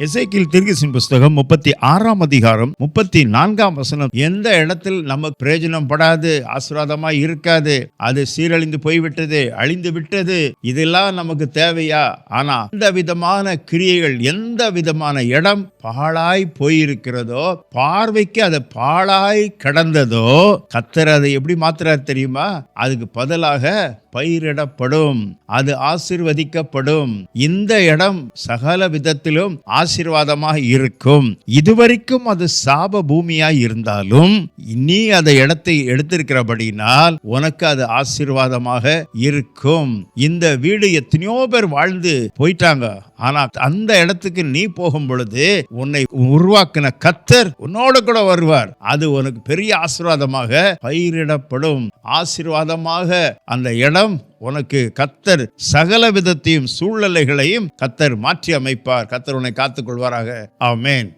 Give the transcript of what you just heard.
எசேக்கியேல் தீர்க்கதரிசியின் புஸ்தகம் 36ஆம் அதிகாரம் 34ஆம் வசனம். எந்த இடத்தில் நமக்கு பிரயோஜனம் படாது, ஆசீர்வாதமாய் இருக்காது, அது சீரழிந்து போய்விட்டது, அழிந்து விட்டது, இதெல்லாம் நமக்கு தேவையா? ஆனா இந்த விதமான கிரியைகள், எந்த விதமான இடம் பாழாய் போயிருக்கிறதோ, பார்வைக்கு அது பாழாய் கடந்ததோ, கர்த்தர் அதை எப்படி மாத்துறார் தெரியுமா? அதுக்கு பதிலாக பயிரிடப்படும், அது ஆசீர்வதிக்கப்படும். இந்த இடம் சகல விதத்திலும் ஆசீர்வாதமாக இருக்கும். இதுவரைக்கும் அது சாப பூமியாய் இருந்தாலும் நீ அந்த இடத்தை எடுத்திருக்கிறபடினால் உனக்கு அது ஆசீர்வாதமாக இருக்கும். இந்த வீடு எத்தனையோ பேர் வாழ்ந்து போயிட்டாங்க. ஆனா அந்த இடத்துக்கு நீ போகும் பொழுது உன்னை உருவாக்கின கர்த்தர் உன்னோடு கூட வருவார். அது உனக்கு பெரிய ஆசீர்வாதமாக பயிரிடப்படும். ஆசீர்வாதமாக அந்த இடம் உனக்கு கர்த்தர் சகல விதத்தையும் சூழ்நிலைகளையும் கர்த்தர் மாற்றி அமைப்பார். கர்த்தர் உன்னை காத்துக் கொள்வாராக. ஆமென்.